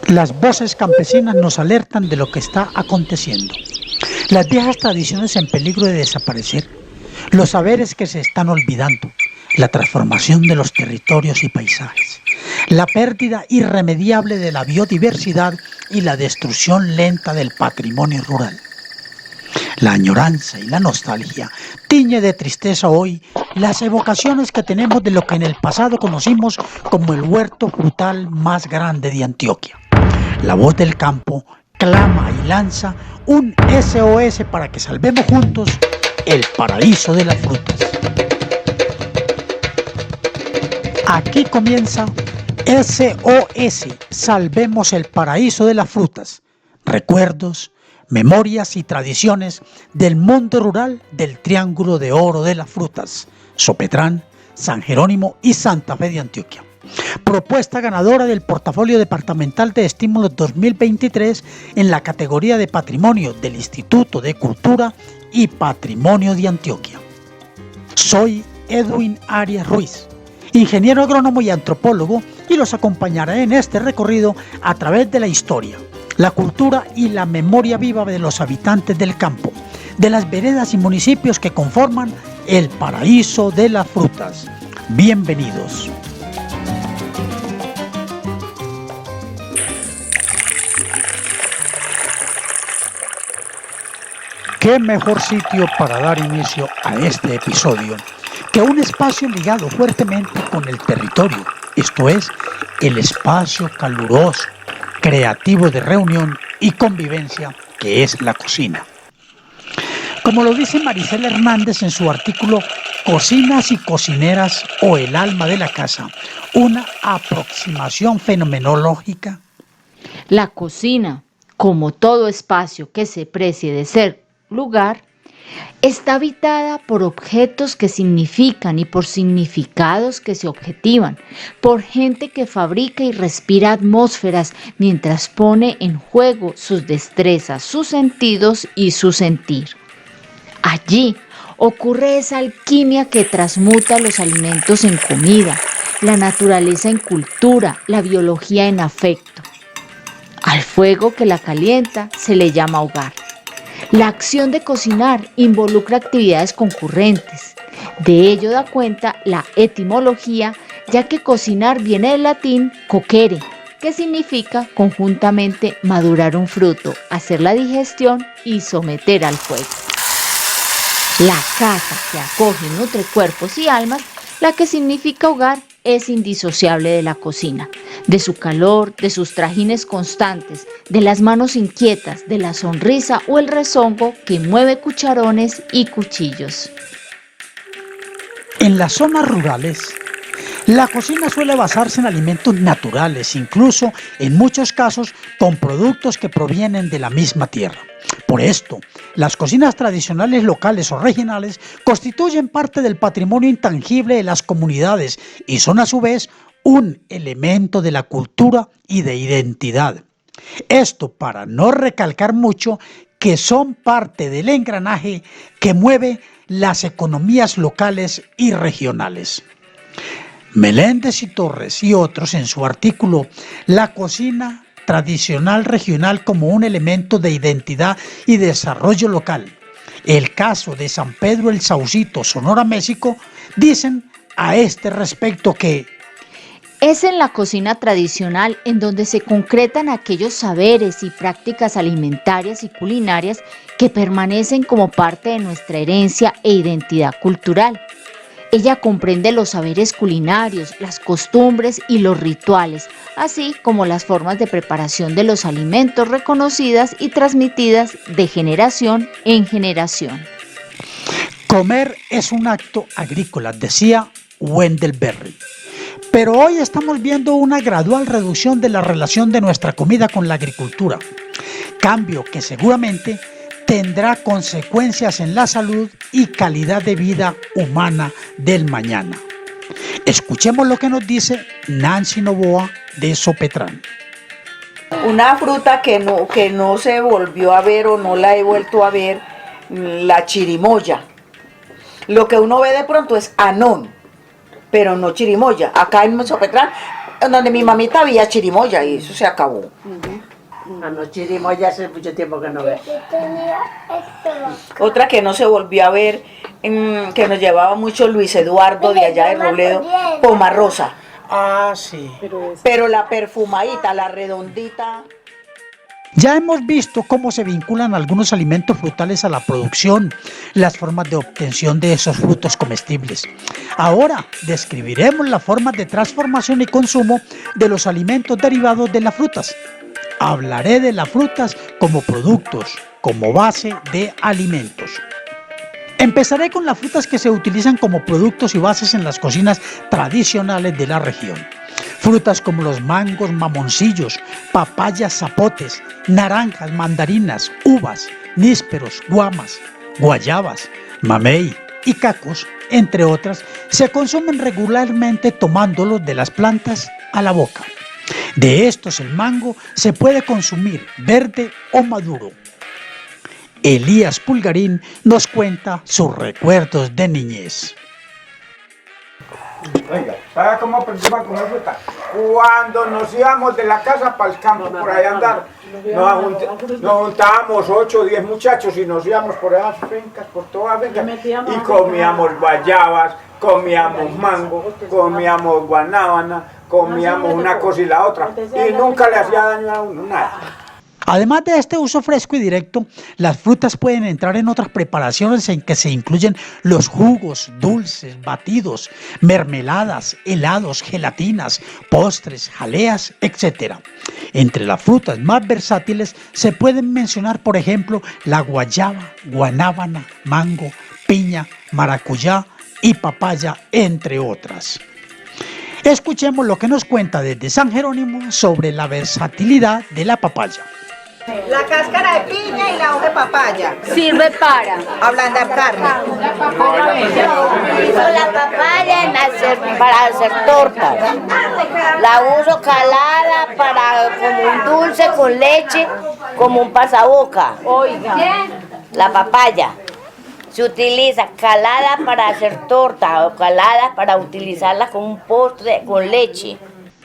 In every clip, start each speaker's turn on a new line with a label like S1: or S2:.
S1: Las voces campesinas nos alertan de lo que está aconteciendo. Las viejas tradiciones en peligro de desaparecer, los saberes que se están olvidando, la transformación de los territorios y paisajes, la pérdida irremediable de la biodiversidad y la destrucción lenta del patrimonio rural. La añoranza y la nostalgia tiñe de tristeza hoy las evocaciones que tenemos de lo que en el pasado conocimos como el huerto frutal más grande de Antioquia. La voz del campo clama y lanza un SOS para que salvemos juntos el paraíso de las frutas. Aquí comienza SOS, Salvemos el paraíso de las frutas. Recuerdos, memorias y tradiciones del mundo rural del Triángulo de Oro de las Frutas, Sopetrán, San Jerónimo y Santa Fe de Antioquia. Propuesta ganadora del Portafolio Departamental de Estímulos 2023 en la categoría de Patrimonio del Instituto de Cultura y Patrimonio de Antioquia. Soy Edwin Arias Ruiz, ingeniero agrónomo y antropólogo, y los acompañaré en este recorrido a través de la historia, la cultura y la memoria viva de los habitantes del campo, de las veredas y municipios que conforman el paraíso de las frutas. Bienvenidos. ¿Qué mejor sitio para dar inicio a este episodio que un espacio ligado fuertemente con el territorio? Esto es, el espacio caluroso, creativo de reunión y convivencia que es la cocina. Como lo dice Maricela Hernández en su artículo Cocinas y cocineras o el alma de la casa, una aproximación fenomenológica.
S2: La cocina, como todo espacio que se precie de ser lugar, está habitada por objetos que significan y por significados que se objetivan, por gente que fabrica y respira atmósferas mientras pone en juego sus destrezas, sus sentidos y su sentir. Allí ocurre esa alquimia que transmuta los alimentos en comida, la naturaleza en cultura, la biología en afecto. Al fuego que la calienta se le llama hogar. La acción de cocinar involucra actividades concurrentes. De ello da cuenta la etimología, ya que cocinar viene del latín cocere, que significa conjuntamente madurar un fruto, hacer la digestión y someter al fuego. La casa que acoge y nutre cuerpos y almas, la que significa hogar, es indisociable de la cocina, de su calor, de sus trajines constantes, de las manos inquietas, de la sonrisa o el rezongo que mueve cucharones y cuchillos.
S1: En las zonas rurales, la cocina suele basarse en alimentos naturales, incluso en muchos casos con productos que provienen de la misma tierra. Por esto, las cocinas tradicionales locales o regionales constituyen parte del patrimonio intangible de las comunidades y son a su vez un elemento de la cultura y de identidad. Esto para no recalcar mucho que son parte del engranaje que mueve las economías locales y regionales. Meléndez y Torres y otros en su artículo La cocina tradicional regional como un elemento de identidad y desarrollo local. El caso de San Pedro el Saucito, Sonora, México, dicen a este respecto que
S2: es en la cocina tradicional en donde se concretan aquellos saberes y prácticas alimentarias y culinarias que permanecen como parte de nuestra herencia e identidad cultural. Ella comprende los saberes culinarios, las costumbres y los rituales, así como las formas de preparación de los alimentos reconocidas y transmitidas de generación en generación.
S1: Comer es un acto agrícola, decía Wendell Berry. Pero hoy estamos viendo una gradual reducción de la relación de nuestra comida con la agricultura, cambio que seguramente tendrá consecuencias en la salud y calidad de vida humana del mañana. Escuchemos lo que nos dice Nancy Novoa de Sopetrán.
S3: Una fruta que no se volvió a ver o no la he vuelto a ver, la chirimoya. Lo que uno ve de pronto es anón, pero no chirimoya. Acá en Sopetrán donde mi mamita había chirimoya y eso se acabó.
S4: No, chirimoya hace mucho tiempo que no veo.
S3: Otra que no se volvió a ver, que nos llevaba mucho Luis Eduardo de allá de Robledo, Pomarrosa.
S1: Ah, sí.
S3: Pero la perfumadita, la redondita.
S1: Ya hemos visto cómo se vinculan algunos alimentos frutales a la producción, las formas de obtención de esos frutos comestibles. Ahora describiremos las formas de transformación y consumo de los alimentos derivados de las frutas. Hablaré de las frutas como productos, como base de alimentos. Empezaré con las frutas que se utilizan como productos y bases en las cocinas tradicionales de la región. Frutas como los mangos, mamoncillos, papayas, zapotes, naranjas, mandarinas, uvas, nísperos, guamas, guayabas, mamey y cacos, entre otras, se consumen regularmente tomándolos de las plantas a la boca. De estos el mango se puede consumir verde o maduro. Elías Pulgarín nos cuenta sus recuerdos de niñez.
S5: Oiga, ¿sabe cómo aprendimos a comer fruta? Cuando nos íbamos de la casa para el campo, por ahí a andar, nos juntábamos 8 o 10 muchachos y nos íbamos por esas fincas, por todas las fincas, y comíamos guayabas, comíamos mango, comíamos guanábana, comíamos una cosa y la otra, y nunca le hacía daño a uno, nada.
S1: Además de este uso fresco y directo, las frutas pueden entrar en otras preparaciones en que se incluyen los jugos, dulces, batidos, mermeladas, helados, gelatinas, postres, jaleas, etc. Entre las frutas más versátiles se pueden mencionar, por ejemplo, la guayaba, guanábana, mango, piña, maracuyá y papaya, entre otras. Escuchemos lo que nos cuenta desde San Jerónimo sobre la versatilidad de la papaya.
S3: La cáscara de piña y la hoja de papaya.
S2: Sirve para
S3: Ablandar carne.
S6: Uso la papaya para hacer tortas. La uso calada como un dulce con leche, como un pasaboca.
S2: Oiga.
S6: La papaya se utiliza calada para hacer tortas o calada para utilizarla como un postre con leche.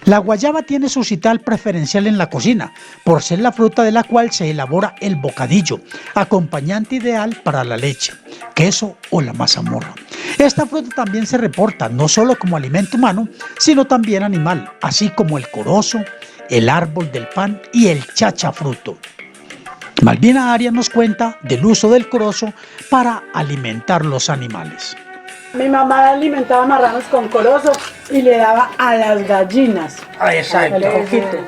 S1: La guayaba tiene su sitial preferencial en la cocina, por ser la fruta de la cual se elabora el bocadillo, acompañante ideal para la leche, queso o la mazamorra. Esta fruta también se reporta no solo como alimento humano, sino también animal, así como el corozo, el árbol del pan y el chachafruto. Malvina Arias nos cuenta del uso del corozo para alimentar los animales.
S7: Mi mamá alimentaba marranos con corozo y le daba a las gallinas.
S1: Exacto.
S7: El ojito.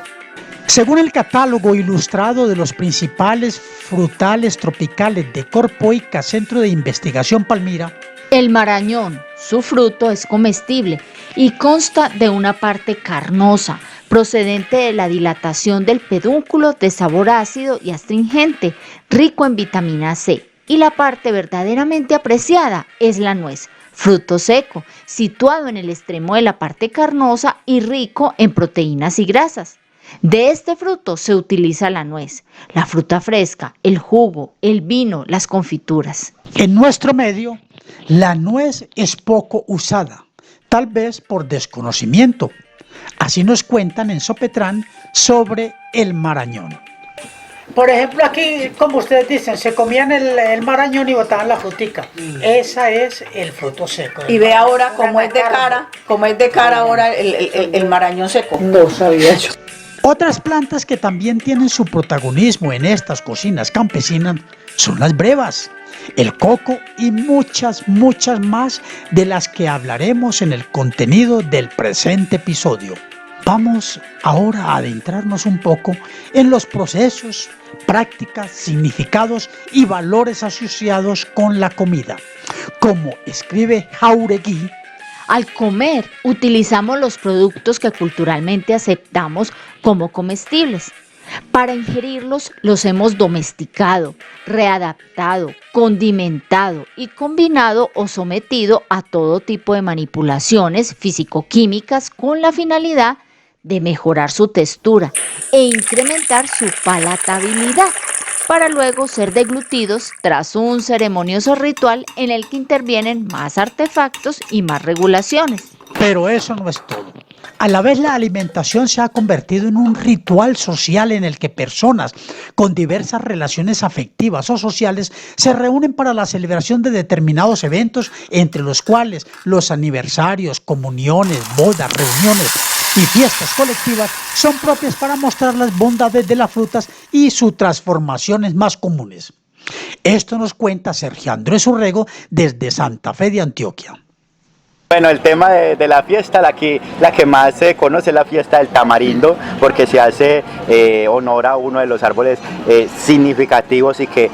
S1: Según el catálogo ilustrado de los principales frutales tropicales de Corpoica, Centro de Investigación Palmira,
S2: El marañón, su fruto es comestible y consta de una parte carnosa, procedente de la dilatación del pedúnculo de sabor ácido y astringente, rico en vitamina C. Y la parte verdaderamente apreciada es la nuez, fruto seco, situado en el extremo de la parte carnosa y rico en proteínas y grasas. De este fruto se utiliza la nuez, la fruta fresca, el jugo, el vino, las confituras.
S1: En nuestro medio, la nuez es poco usada, tal vez por desconocimiento. Así nos cuentan en Sopetrán sobre el marañón.
S8: Por ejemplo, aquí, como ustedes dicen, se comían el marañón y botaban la frutica. Esa es el fruto seco.
S3: Y ve ahora cómo es de cara ahora el marañón seco.
S7: No sabía yo.
S1: Otras plantas que también tienen su protagonismo en estas cocinas campesinas son las brevas, el coco y muchas más de las que hablaremos en el contenido del presente episodio. Vamos ahora a adentrarnos un poco en los procesos, prácticas, significados y valores asociados con la comida. Como escribe Jauregui,
S2: Al comer, utilizamos los productos que culturalmente aceptamos como comestibles. Para ingerirlos, los hemos domesticado, readaptado, condimentado y combinado o sometido a todo tipo de manipulaciones físico-químicas con la finalidad de mejorar su textura e incrementar su palatabilidad, para luego ser deglutidos tras un ceremonioso ritual en el que intervienen más artefactos y más regulaciones.
S1: Pero eso no es todo. A la vez, la alimentación se ha convertido en un ritual social en el que personas con diversas relaciones afectivas o sociales se reúnen para la celebración de determinados eventos, entre los cuales los aniversarios, comuniones, bodas, reuniones y fiestas colectivas son propias para mostrar las bondades de las frutas y sus transformaciones más comunes. Esto nos cuenta Sergio Andrés Urrego desde Santa Fe de Antioquia.
S9: Bueno, el tema de la fiesta, la que más se conoce es la fiesta del tamarindo, porque se hace honor a uno de los árboles significativos y que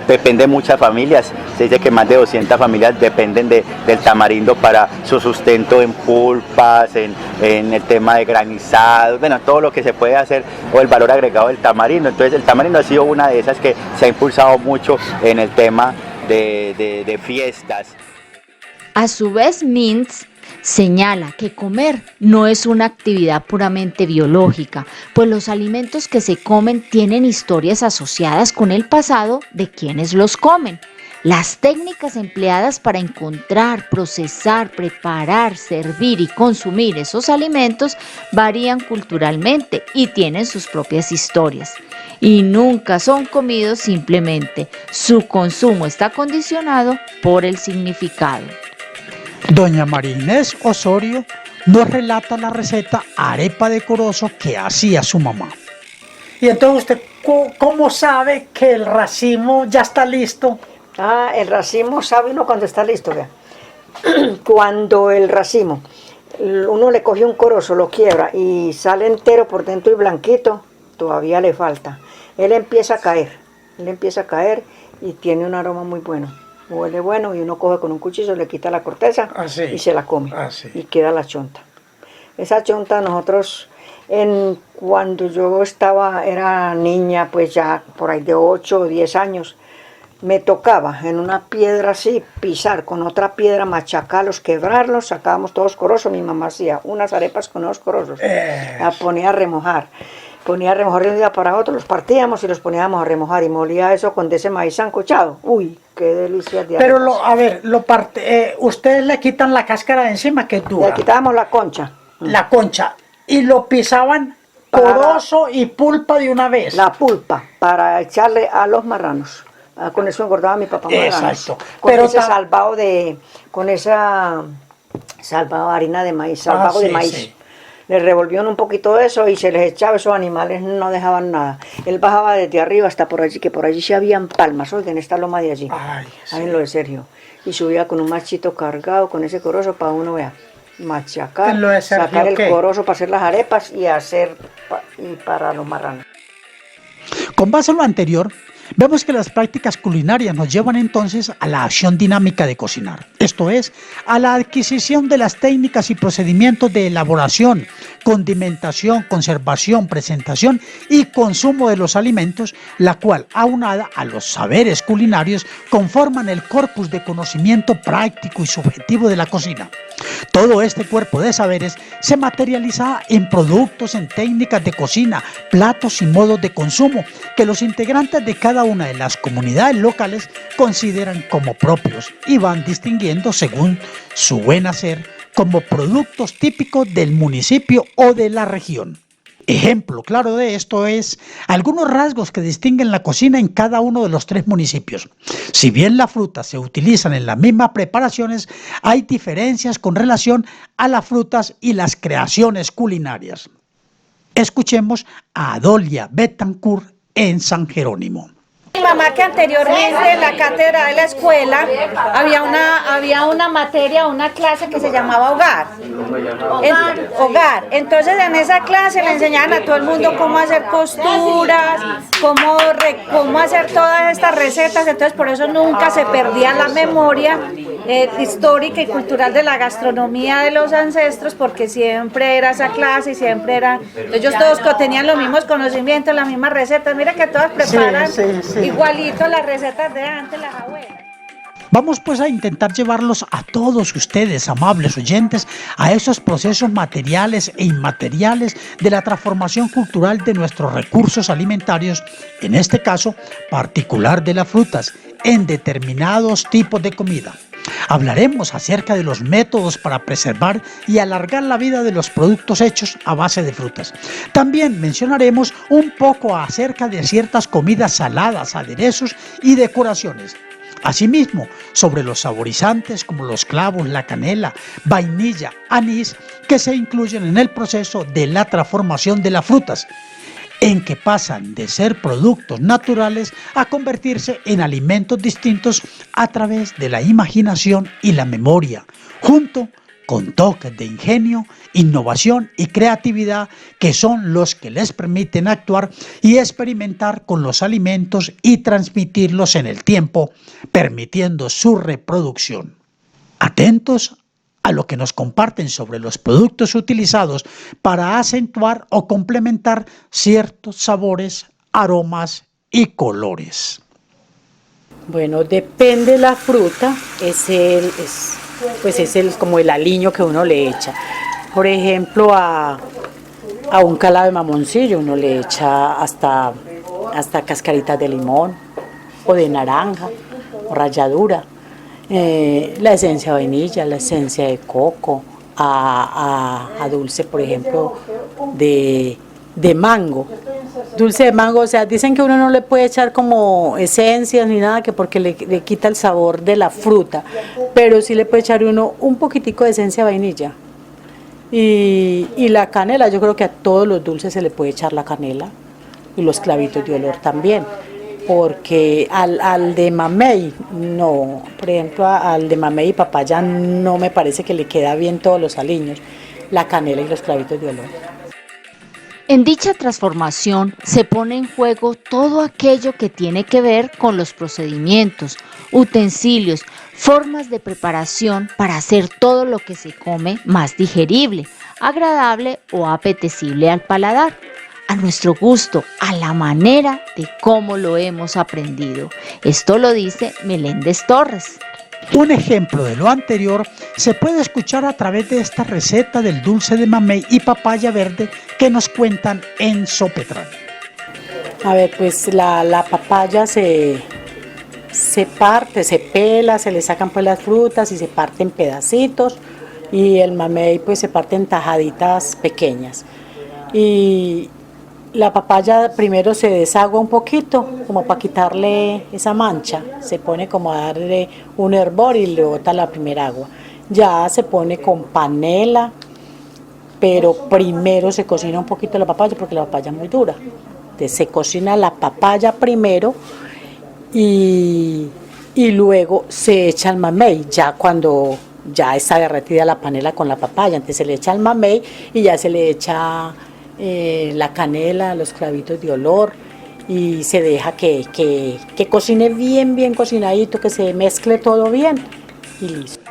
S9: depende de muchas familias. Se dice que más de 200 familias dependen del tamarindo para su sustento en pulpas, en el tema de granizados, bueno, todo lo que se puede hacer o el valor agregado del tamarindo. Entonces el tamarindo ha sido una de esas que se ha impulsado mucho en el tema de fiestas.
S2: A su vez, Mintz señala que comer no es una actividad puramente biológica, pues los alimentos que se comen tienen historias asociadas con el pasado de quienes los comen. Las técnicas empleadas para encontrar, procesar, preparar, servir y consumir esos alimentos varían culturalmente y tienen sus propias historias. Y nunca son comidos simplemente. Su consumo está condicionado por el significado.
S1: Doña María Inés Osorio nos relata la receta arepa de corozo que hacía su mamá.
S8: Y entonces usted, ¿cómo sabe que el racimo ya está listo?
S4: El racimo sabe uno cuando está listo, vea. Cuando el racimo, uno le coge un corozo, lo quiebra y sale entero por dentro y blanquito, todavía le falta. Él empieza a caer y tiene un aroma muy bueno. Huele bueno y uno coge con un cuchillo, le quita la corteza y se la come y queda la chonta. Esa chonta nosotros, cuando yo era niña, pues ya por ahí de 8 o 10 años, me tocaba en una piedra así, pisar con otra piedra, machacarlos, quebrarlos, sacábamos todos corozos. Mi mamá hacía unas arepas con unos corozos, la ponía a remojar. De un día para otro, los partíamos y los poníamos a remojar y molía eso con ese maíz sancochado. Uy, qué delicia de
S8: Pero ustedes le quitan la cáscara de encima, que es dura.
S4: Le quitábamos la concha.
S8: La concha. Y lo pisaban corozo y pulpa de una vez.
S4: La pulpa, para echarle a los marranos. Con eso engordaba mi papá marranos.
S8: Exacto.
S4: Con esa salvado harina de maíz, salvado de maíz. Sí. Le revolvían un poquito de eso y se les echaba, esos animales no dejaban nada. Él bajaba desde arriba hasta por allí, que por allí sí habían palmas, oigan, esta loma de allí, ahí en lo de Sergio. Y subía con un machito cargado, con ese corozo para uno, vea, machacar, sacar el corozo para hacer las arepas y para los marranos.
S1: Con base en lo anterior, vemos que las prácticas culinarias nos llevan entonces a la acción dinámica de cocinar, esto es, a la adquisición de las técnicas y procedimientos de elaboración, condimentación, conservación, presentación y consumo de los alimentos, la cual, aunada a los saberes culinarios, conforman el corpus de conocimiento práctico y subjetivo de la cocina. Todo este cuerpo de saberes se materializa en productos, en técnicas de cocina, platos y modos de consumo que los integrantes de cada una de las comunidades locales consideran como propios y van distinguiendo según su buen hacer como productos típicos del municipio o de la región. Ejemplo claro de esto es algunos rasgos que distinguen la cocina en cada uno de los 3 municipios. Si bien las frutas se utilizan en las mismas preparaciones, hay diferencias con relación a las frutas y las creaciones culinarias. Escuchemos a Adolia Betancourt en San Jerónimo.
S10: Mi mamá, que anteriormente en la cátedra de la escuela había una materia, una clase que se llamaba hogar. Entonces en esa clase le enseñaban a todo el mundo cómo hacer costuras, cómo hacer todas estas recetas. Entonces por eso nunca se perdía la memoria histórica y cultural de la gastronomía de los ancestros, porque siempre era esa clase y siempre era. Ellos todos tenían los mismos conocimientos, las mismas recetas. Mira que todas preparan igualito las recetas de antes, las abuelas.
S1: Vamos pues a intentar llevarlos a todos ustedes, amables oyentes, a esos procesos materiales e inmateriales de la transformación cultural de nuestros recursos alimentarios, en este caso particular de las frutas, en determinados tipos de comida. Hablaremos acerca de los métodos para preservar y alargar la vida de los productos hechos a base de frutas. También mencionaremos un poco acerca de ciertas comidas saladas, aderezos y decoraciones. Asimismo, sobre los saborizantes como los clavos, la canela, vainilla, anís, que se incluyen en el proceso de la transformación de las frutas, en que pasan de ser productos naturales a convertirse en alimentos distintos a través de la imaginación y la memoria, junto con toques de ingenio, innovación y creatividad que son los que les permiten actuar y experimentar con los alimentos y transmitirlos en el tiempo, permitiendo su reproducción. Atentos a lo que nos comparten sobre los productos utilizados para acentuar o complementar ciertos sabores, aromas y colores.
S11: Bueno, depende la fruta, es como el aliño que uno le echa. Por ejemplo, a un calado de mamoncillo uno le echa hasta cascaritas de limón o de naranja o ralladura. La esencia de vainilla, la esencia de coco, a dulce, por ejemplo, de mango. Dulce de mango, o sea, dicen que uno no le puede echar como esencias ni nada, que porque le quita el sabor de la fruta, pero sí le puede echar uno un poquitico de esencia de vainilla. Y la canela, yo creo que a todos los dulces se le puede echar la canela, y los clavitos de olor también. Porque al de mamey, no, por ejemplo, al de mamey y papaya no me parece que le queda bien todos los aliños, la canela y los clavitos de olor.
S2: En dicha transformación se pone en juego todo aquello que tiene que ver con los procedimientos, utensilios, formas de preparación para hacer todo lo que se come más digerible, agradable o apetecible al paladar, a nuestro gusto, a la manera de cómo lo hemos aprendido. Esto lo dice Meléndez Torres.
S1: Un ejemplo de lo anterior se puede escuchar a través de esta receta del dulce de mamey y papaya verde que nos cuentan en Sopetran.
S11: A ver, pues la papaya se parte, se pela, se le sacan pues las frutas y se parte en pedacitos, y el mamey pues se parte en tajaditas pequeñas. Y la papaya primero se desagua un poquito, como para quitarle esa mancha, se pone como a darle un hervor y le bota la primera agua. Ya se pone con panela, pero primero se cocina un poquito la papaya porque la papaya es muy dura. Entonces se cocina la papaya primero y luego se echa el mamey, ya cuando ya está derretida la panela con la papaya, entonces se le echa el mamey y ya se le echa la canela, los clavitos de olor, y se deja que cocine bien cocinadito, que se mezcle todo bien y listo.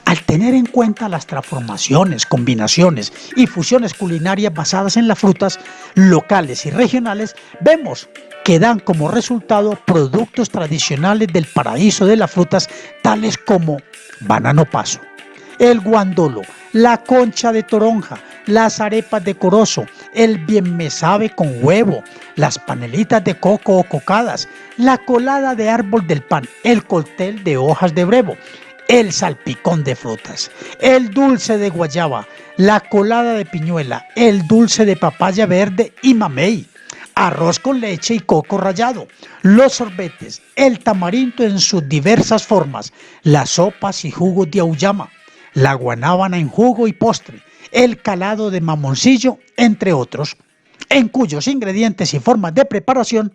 S1: Al tener en cuenta las transformaciones, combinaciones y fusiones culinarias basadas en las frutas locales y regionales, vemos que dan como resultado productos tradicionales del paraíso de las frutas, tales como banano paso, el guandolo, la concha de toronja, las arepas de corozo, el bien me sabe con huevo, las panelitas de coco o cocadas, la colada de árbol del pan, el cóctel de hojas de brevo, el salpicón de frutas, el dulce de guayaba, la colada de piñuela, el dulce de papaya verde y mamey, arroz con leche y coco rallado, los sorbetes, el tamarindo en sus diversas formas, las sopas y jugos de auyama, la guanábana en jugo y postre, el calado de mamoncillo, entre otros, en cuyos ingredientes y formas de preparación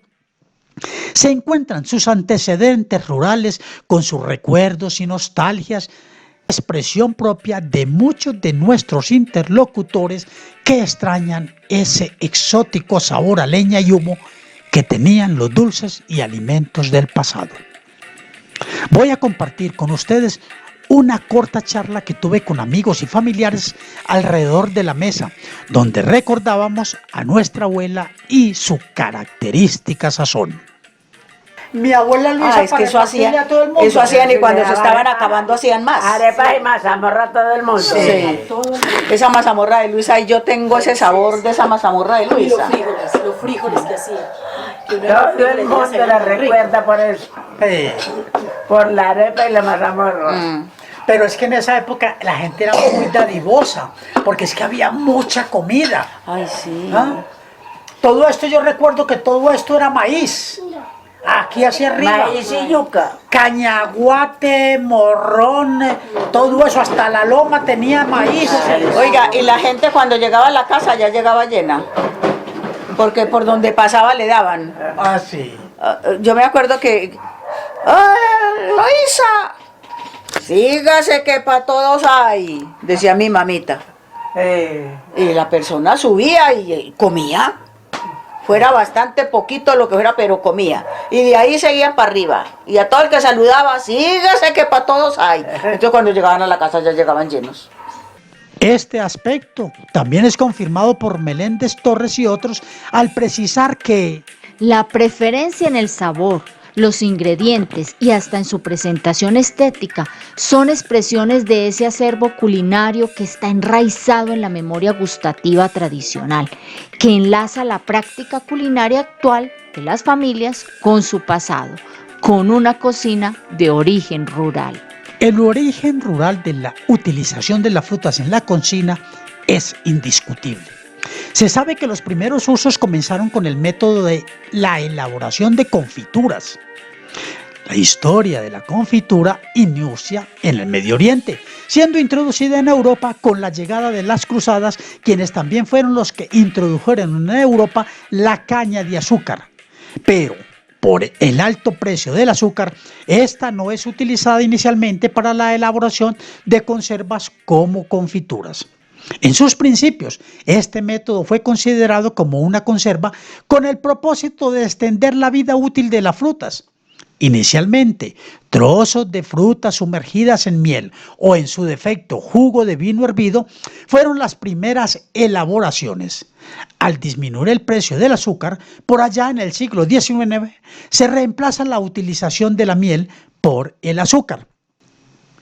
S1: se encuentran sus antecedentes rurales con sus recuerdos y nostalgias, expresión propia de muchos de nuestros interlocutores que extrañan ese exótico sabor a leña y humo que tenían los dulces y alimentos del pasado. Voy a compartir con ustedes una corta charla que tuve con amigos y familiares alrededor de la mesa, donde recordábamos a nuestra abuela y su característica sazón.
S8: Mi abuela Luisa,
S3: es que eso hacían, y cuando se estaban acabando hacían más.
S12: Arepa y mazamorra todo el mundo.
S3: Sí. Esa mazamorra de Luisa, y yo tengo ese sabor de esa mazamorra de Luisa.
S11: Los frijoles que hacía.
S12: Todo el mundo la recuerda por eso. Por la arepa y la mazamorra.
S8: Pero es que en esa época la gente era muy dadivosa, porque es que había mucha comida.
S3: Ay, sí.
S8: ¿Ah? Todo esto, yo recuerdo que todo esto era maíz. Aquí hacia arriba.
S12: Maíz y yuca.
S8: Cañaguate, morrón, todo eso, hasta la loma tenía maíz.
S3: Oiga, y la gente cuando llegaba a la casa ya llegaba llena, porque por donde pasaba le daban.
S8: Ah, sí.
S3: Yo me acuerdo que... ¡Ay, Loisa! Sígase que para todos hay, decía mi mamita. Y la persona subía y comía. Fuera bastante poquito lo que fuera, pero comía. Y de ahí seguían para arriba. Y a todo el que saludaba, sígase que para todos hay. Entonces cuando llegaban a la casa ya llegaban llenos.
S1: Este aspecto también es confirmado por Meléndez Torres y otros al precisar que
S2: la preferencia en el sabor, los ingredientes y hasta en su presentación estética son expresiones de ese acervo culinario que está enraizado en la memoria gustativa tradicional, que enlaza la práctica culinaria actual de las familias con su pasado, con una cocina de origen rural.
S1: el origen rural de la utilización de las frutas en la cocina es indiscutible. Se sabe que los primeros usos comenzaron con el método de la elaboración de confituras. La historia de la confitura inicia en el Medio Oriente, siendo introducida en Europa con la llegada de las cruzadas, quienes también fueron los que introdujeron en Europa la caña de azúcar. Pero por el alto precio del azúcar, esta no es utilizada inicialmente para la elaboración de conservas como confituras. En sus principios, este método fue considerado como una conserva con el propósito de extender la vida útil de las frutas. Inicialmente, trozos de frutas sumergidas en miel o en su defecto jugo de vino hervido fueron las primeras elaboraciones. Al disminuir el precio del azúcar, por allá en el siglo XIX, se reemplaza la utilización de la miel por el azúcar.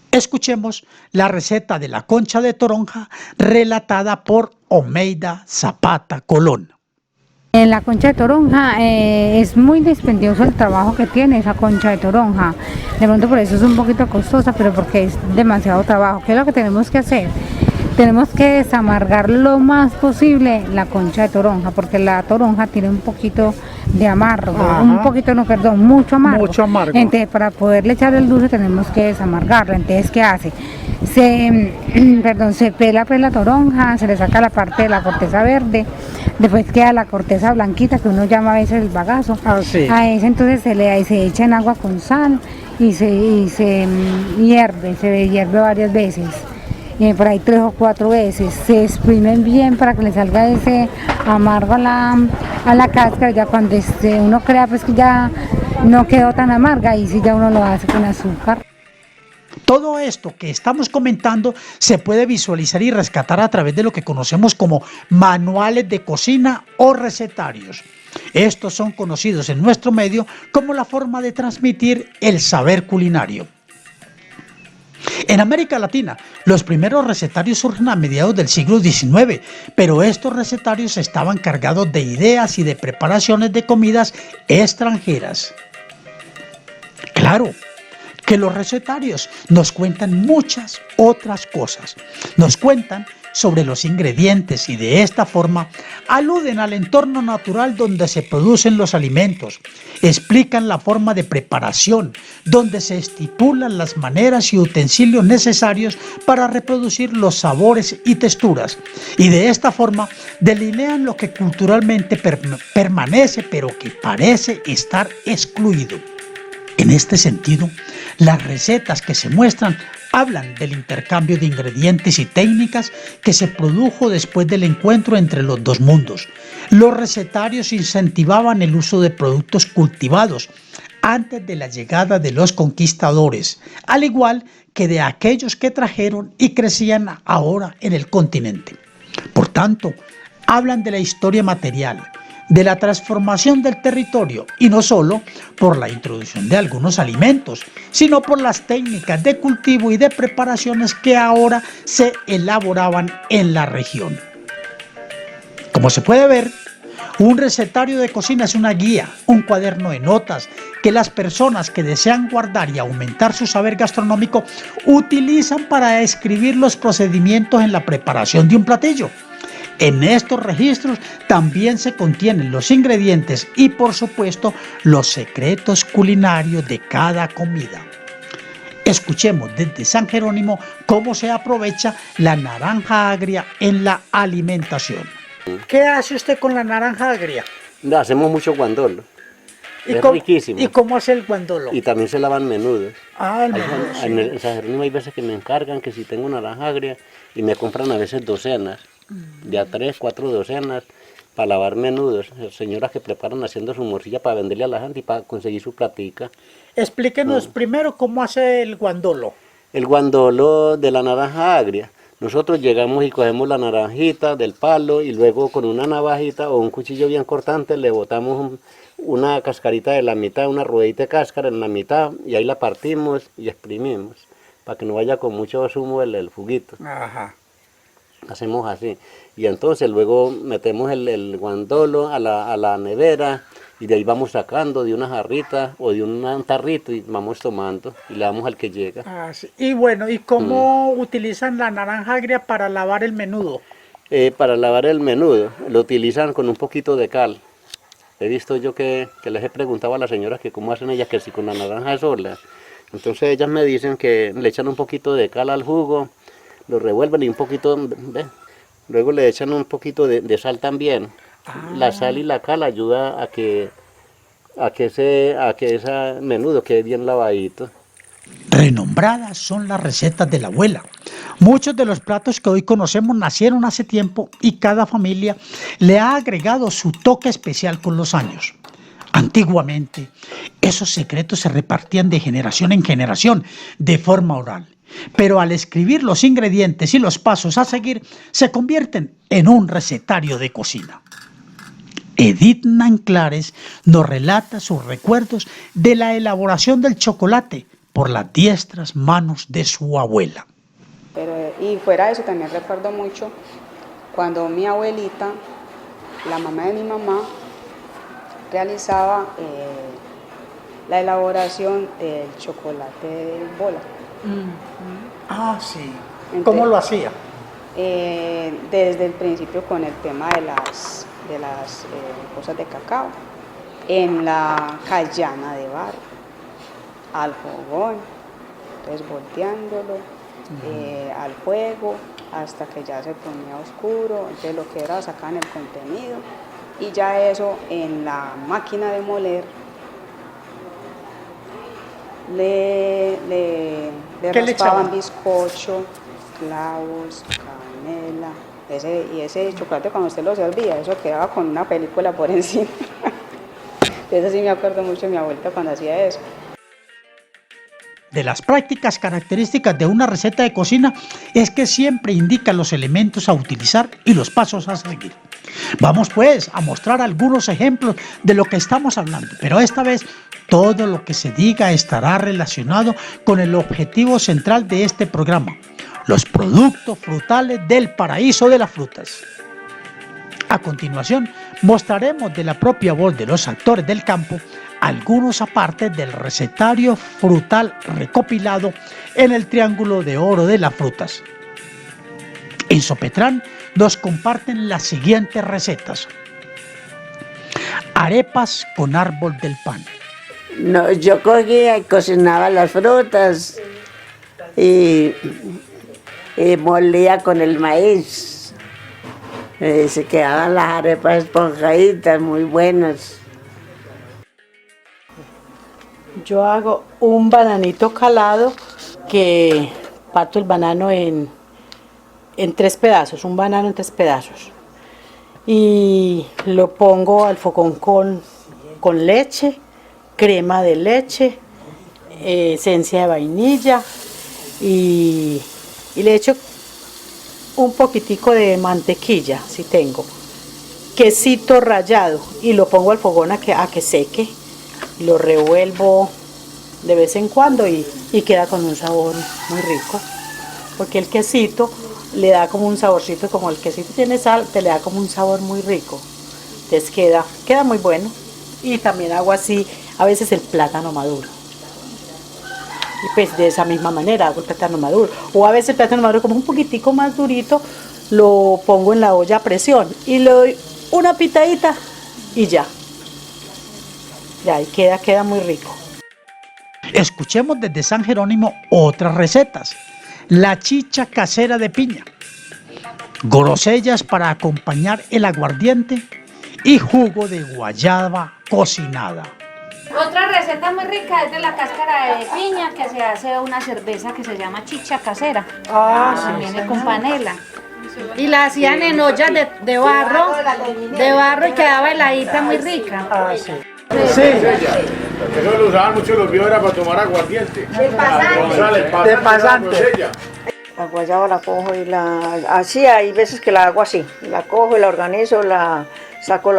S1: Escuchemos la receta de la concha de toronja relatada por Omeida Zapata Colón.
S13: En la concha de toronja es muy dispendioso el trabajo que tiene esa concha de toronja. De pronto por eso es un poquito costosa, pero porque es demasiado trabajo. ¿Qué es lo que tenemos que hacer? Tenemos que desamargar lo más posible la concha de toronja, porque la toronja tiene un poquito de amargo, mucho amargo.
S8: Mucho amargo.
S13: Entonces, para poderle echar el dulce tenemos que desamargarla. Entonces, ¿qué hace? Se pela la toronja, se le saca la parte de la corteza verde, después queda la corteza blanquita, que uno llama a veces el bagazo.
S8: Sí.
S13: A ese entonces se echa en agua con sal y se hierve varias veces. Por ahí 3 o 4 veces, se exprimen bien para que le salga ese amargo a la cáscara. Ya cuando uno crea pues que ya no quedó tan amarga, y si ya uno lo hace con azúcar.
S1: Todo esto que estamos comentando se puede visualizar y rescatar a través de lo que conocemos como manuales de cocina o recetarios. Estos son conocidos en nuestro medio como la forma de transmitir el saber culinario. En América Latina, los primeros recetarios surgen a mediados del siglo XIX, pero estos recetarios estaban cargados de ideas y de preparaciones de comidas extranjeras. Claro que los recetarios nos cuentan muchas otras cosas. Nos cuentan sobre los ingredientes y de esta forma aluden al entorno natural donde se producen los alimentos, explican la forma de preparación, donde se estipulan las maneras y utensilios necesarios para reproducir los sabores y texturas, y de esta forma delinean lo que culturalmente permanece pero que parece estar excluido. En este sentido, las recetas que se muestran hablan del intercambio de ingredientes y técnicas que se produjo después del encuentro entre los dos mundos. Los recetarios incentivaban el uso de productos cultivados antes de la llegada de los conquistadores, al igual que de aquellos que trajeron y crecían ahora en el continente. Por tanto, hablan de la historia material, de la transformación del territorio, y no solo por la introducción de algunos alimentos, sino por las técnicas de cultivo y de preparaciones que ahora se elaboraban en la región. Como se puede ver, Un recetario de cocina es una guía, un cuaderno de notas que las personas que desean guardar y aumentar su saber gastronómico utilizan para escribir los procedimientos en la preparación de un platillo. En estos registros también se contienen los ingredientes y, por supuesto, los secretos culinarios de cada comida. Escuchemos desde San Jerónimo cómo se aprovecha la naranja agria en la alimentación.
S8: ¿Qué hace usted con la naranja agria?
S14: Hacemos mucho guandolo. Es
S8: cómo,
S14: riquísimo.
S8: ¿Y cómo hace el guandolo?
S14: Y también se lavan menudos.
S8: El menudo, sí.
S14: En San Jerónimo hay veces que me encargan que si tengo naranja agria y me compran a veces docenas, de a 3, 4 docenas, para lavar menudos. Señoras que preparan haciendo su morcilla para venderle a la gente y para conseguir su platica.
S8: Explíquenos primero cómo hace el guandolo.
S14: El guandolo de la naranja agria. Nosotros llegamos y cogemos la naranjita del palo y luego con una navajita o un cuchillo bien cortante le botamos una cascarita de la mitad, una ruedita de cáscara en la mitad y ahí la partimos y exprimimos para que no vaya con mucho zumo el juguito.
S8: Ajá.
S14: Hacemos así. Y entonces luego metemos el guandolo a la nevera y de ahí vamos sacando de una jarrita o de un tarrito y vamos tomando y le damos al que llega.
S8: Sí. Y bueno, ¿y cómo utilizan la naranja agria para lavar el menudo?
S14: Para lavar el menudo lo utilizan con un poquito de cal. He visto yo que les he preguntado a las señoras que cómo hacen ellas, que si con la naranja sola. Entonces ellas me dicen que le echan un poquito de cal al jugo, lo revuelven y un poquito, luego le echan un poquito de sal también. La sal y la cal ayuda a que ese menudo quede bien lavadito.
S1: Renombradas son las recetas de la abuela. Muchos de los platos que hoy conocemos nacieron hace tiempo y cada familia le ha agregado su toque especial con los años. Antiguamente, esos secretos se repartían de generación en generación de forma oral, pero al escribir los ingredientes y los pasos a seguir, se convierten en un recetario de cocina. Edith Nanclares nos relata sus recuerdos de la elaboración del chocolate por las diestras manos de su abuela.
S15: Y fuera de eso también recuerdo mucho cuando mi abuelita, la mamá de mi mamá, realizaba la elaboración del chocolate de bola.
S8: Sí. ¿Cómo lo hacía?
S15: Desde el principio con el tema de las cosas de cacao, en la cayana de barro, al fogón, entonces volteándolo, al fuego, hasta que ya se ponía oscuro, entonces lo que era sacaban el contenido, y ya eso en la máquina de moler, le raspaban bizcocho, clavos, canela, ese chocolate cuando usted lo servía, eso quedaba con una película por encima. Entonces sí me acuerdo mucho de mi abuelita cuando hacía eso.
S1: De las prácticas características de una receta de cocina es que siempre indica los elementos a utilizar y los pasos a seguir. Vamos pues a mostrar algunos ejemplos de lo que estamos hablando, pero esta vez todo lo que se diga estará relacionado con el objetivo central de este programa: los productos frutales del paraíso de las frutas. A continuación, mostraremos de la propia voz de los actores del campo algunos apartes del recetario frutal recopilado en el Triángulo de Oro de las Frutas. En Sopetrán nos comparten las siguientes recetas: arepas con árbol del pan.
S6: No, yo cogía y cocinaba las frutas y molía con el maíz. Se quedaban las arepas esponjaditas, muy buenas.
S11: Yo hago un bananito calado que parto el banano en 3 pedazos, un banano en 3 pedazos. Y lo pongo al fogón con leche, crema de leche, esencia de vainilla y le echo un poquitico de mantequilla, si tengo, quesito rallado y lo pongo al fogón a que seque. Lo revuelvo de vez en cuando y queda con un sabor muy rico, porque el quesito le da como un saborcito, como el quesito tiene sal, te le da como un sabor muy rico. Entonces queda muy bueno. Y también hago así, a veces el plátano maduro. Y pues de esa misma manera hago el plátano maduro. O a veces el plátano maduro como un poquitico más durito, lo pongo en la olla a presión y le doy una pitadita y ya. Ya, y queda muy rico.
S1: Escuchemos desde San Jerónimo otras recetas. La chicha casera de piña, grosellas para acompañar el aguardiente y jugo de guayaba cocinada.
S10: Otra receta muy rica es de la cáscara de piña, que se hace una cerveza que se llama chicha casera. Viene con panela. Y la hacían en ollas de barro y quedaba heladita muy rica.
S5: Sí. Eso lo usaban mucho los viejos, era para tomar aguardiente.
S4: De pasante. La guayaba la cojo y así hay veces que la hago así. La cojo y la organizo, saco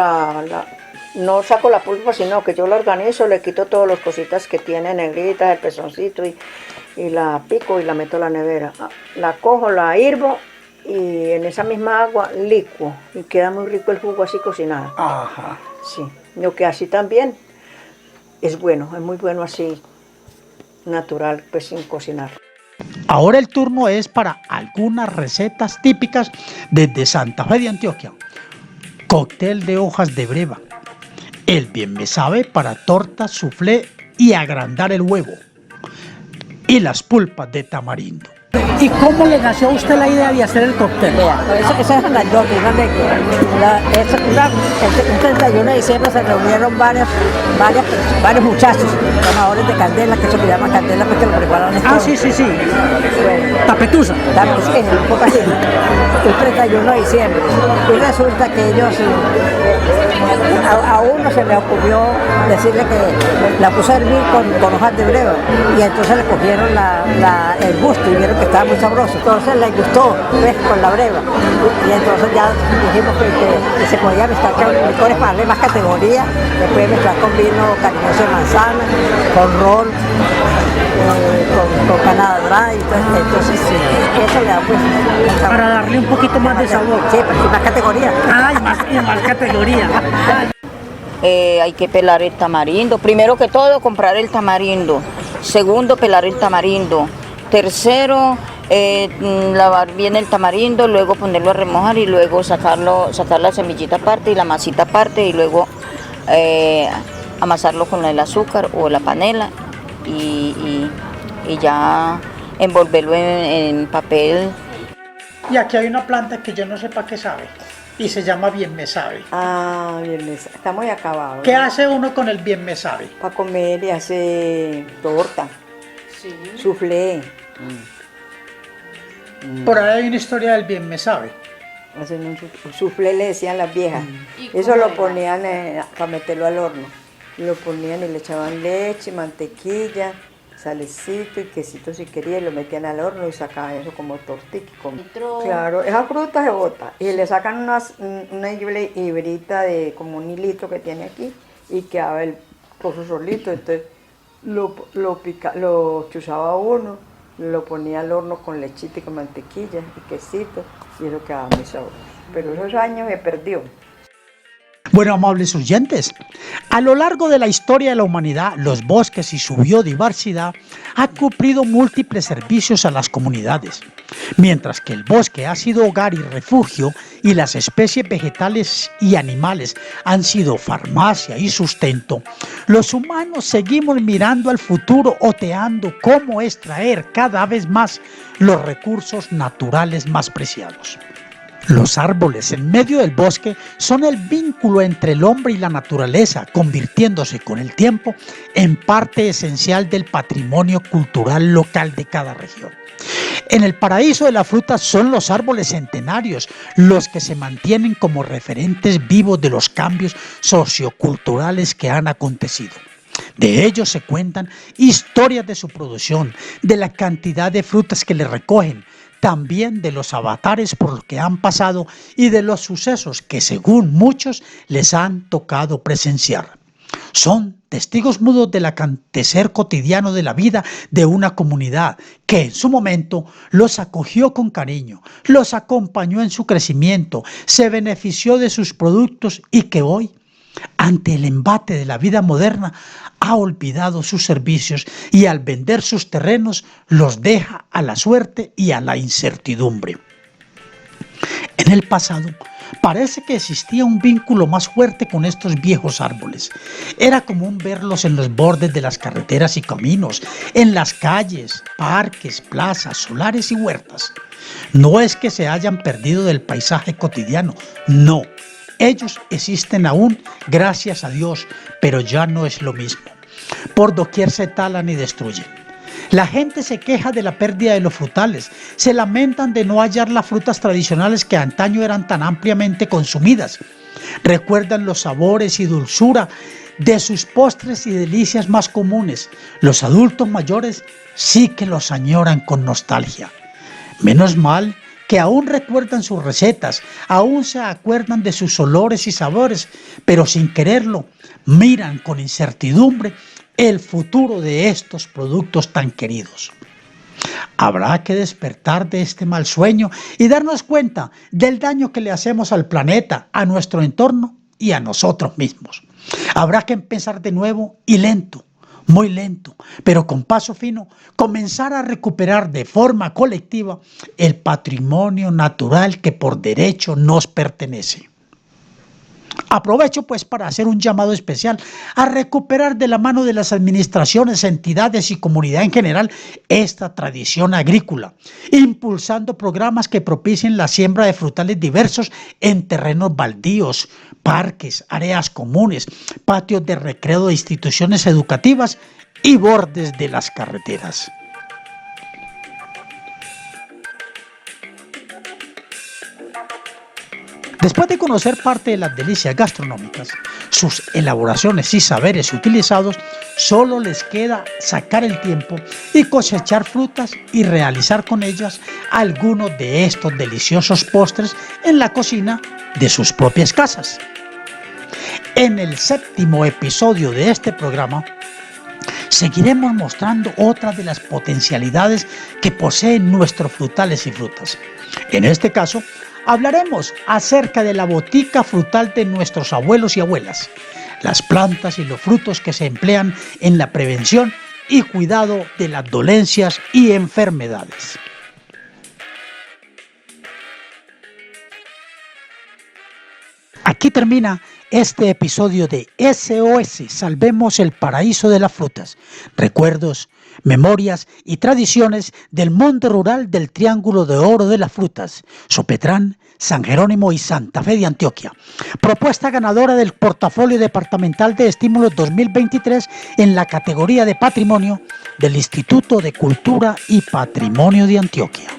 S4: no saco la pulpa, sino que yo la organizo, le quito todas las cositas que tiene negritas, el pezoncito y la pico y la meto a la nevera. La cojo, la hirvo y en esa misma agua licuo y queda muy rico el jugo así cocinado.
S1: Ajá.
S4: Sí, lo que así también es bueno, es muy bueno así, natural, pues sin cocinar.
S1: Ahora el turno es para algunas recetas típicas desde Santa Fe de Antioquia. Cóctel de hojas de breva. El bien me sabe para tortas, soufflé y agrandar el huevo. Y las pulpas de tamarindo.
S8: ¿Y cómo le nació a usted la idea de hacer el cóctel?
S4: Esa es anecdótica, un 31 de diciembre se reunieron varios muchachos, tomadores de candela, que eso que llaman candela, pues que lo preparan.
S8: Sí.
S4: Bueno,
S8: Tapetusa.
S4: Un poco así, el 31 de diciembre. Y resulta que ellos, a uno se le ocurrió decirle que la puso a hervir con hojas de breva, y entonces le cogieron el gusto y vieron que estaba muy sabroso. Entonces les gustó, ¿ves? Con la breva. Y entonces ya dijimos que se podía mezclar con licores para darle más categoría. Se puede mezclar con vino cariñoso de manzana, con ron, con canada dry. Entonces eso le da pues...
S8: Para darle un poquito más de sabor.
S4: Sí, y más categoría.
S8: Y más categoría.
S3: Hay que pelar el tamarindo. Primero que todo, comprar el tamarindo. Segundo, pelar el tamarindo. Tercero, lavar bien el tamarindo, luego ponerlo a remojar y luego sacar la semillita aparte y la masita aparte y luego amasarlo con el azúcar o la panela y ya envolverlo en papel.
S8: Y aquí hay una planta que yo no sé para qué sabe y se llama bien me sabe.
S4: Bien me sabe. Está muy acabado.
S8: ¿Qué hace uno con el bien me sabe?
S4: Para comer y hace torta, soufflé.
S8: Por ahí hay una historia del bien me sabe.
S4: Hacen un soufflé, le decían las viejas. Eso lo ponían para meterlo al horno. Lo ponían y le echaban leche, mantequilla, salecito y quesito si quería, y lo metían al horno y sacaban eso como tortilla. Claro, esa fruta se bota y le sacan una hibrita de como un hilito que tiene aquí y quedaba el coso solito. Entonces lo chuzaba uno, lo ponía al horno con lechita y con mantequilla y quesito y eso quedaba muy sabroso. Pero esos años me perdió.
S1: Bueno, amables oyentes, a lo largo de la historia de la humanidad, los bosques y su biodiversidad han cumplido múltiples servicios a las comunidades. Mientras que el bosque ha sido hogar y refugio y las especies vegetales y animales han sido farmacia y sustento, los humanos seguimos mirando al futuro, oteando cómo extraer cada vez más los recursos naturales más preciados. Los árboles en medio del bosque son el vínculo entre el hombre y la naturaleza, convirtiéndose con el tiempo en parte esencial del patrimonio cultural local de cada región. En el paraíso de la fruta son los árboles centenarios los que se mantienen como referentes vivos de los cambios socioculturales que han acontecido. De ellos se cuentan historias de su producción, de la cantidad de frutas que le recogen, también de los avatares por los que han pasado y de los sucesos que según muchos les han tocado presenciar. Son testigos mudos del acontecer cotidiano de la vida de una comunidad que en su momento los acogió con cariño, los acompañó en su crecimiento, se benefició de sus productos y que hoy, ante el embate de la vida moderna, ha olvidado sus servicios y al vender sus terrenos los deja a la suerte y a la incertidumbre. En el pasado, parece que existía un vínculo más fuerte con estos viejos árboles. Era común verlos en los bordes de las carreteras y caminos, en las calles, parques, plazas, solares y huertas. No es que se hayan perdido del paisaje cotidiano, no. Ellos existen aún, gracias a Dios, pero ya no es lo mismo. Por doquier se talan y destruyen. La gente se queja de la pérdida de los frutales, se lamentan de no hallar las frutas tradicionales que antaño eran tan ampliamente consumidas. Recuerdan los sabores y dulzura de sus postres y delicias más comunes. Los adultos mayores sí que los añoran con nostalgia. Menos mal que aún recuerdan sus recetas, aún se acuerdan de sus olores y sabores, pero sin quererlo, miran con incertidumbre el futuro de estos productos tan queridos. Habrá que despertar de este mal sueño y darnos cuenta del daño que le hacemos al planeta, a nuestro entorno y a nosotros mismos. Habrá que empezar de nuevo y lento, muy lento, pero con paso fino, comenzar a recuperar de forma colectiva el patrimonio natural que por derecho nos pertenece. Aprovecho pues para hacer un llamado especial a recuperar de la mano de las administraciones, entidades y comunidad en general esta tradición agrícola, impulsando programas que propicien la siembra de frutales diversos en terrenos baldíos, parques, áreas comunes, patios de recreo de instituciones educativas y bordes de las carreteras. Después de conocer parte de las delicias gastronómicas, sus elaboraciones y saberes utilizados, solo les queda sacar el tiempo y cosechar frutas y realizar con ellas algunos de estos deliciosos postres en la cocina de sus propias casas. En el 7º episodio de este programa, seguiremos mostrando otras de las potencialidades que poseen nuestros frutales y frutas. En este caso, hablaremos acerca de la botica frutal de nuestros abuelos y abuelas, las plantas y los frutos que se emplean en la prevención y cuidado de las dolencias y enfermedades. Aquí termina este episodio de SOS, Salvemos el Paraíso de las Frutas. Recuerdos, memorias y tradiciones del monte rural del Triángulo de Oro de las Frutas, Sopetrán, San Jerónimo y Santa Fe de Antioquia. Propuesta ganadora del Portafolio Departamental de Estímulos 2023 en la categoría de Patrimonio del Instituto de Cultura y Patrimonio de Antioquia.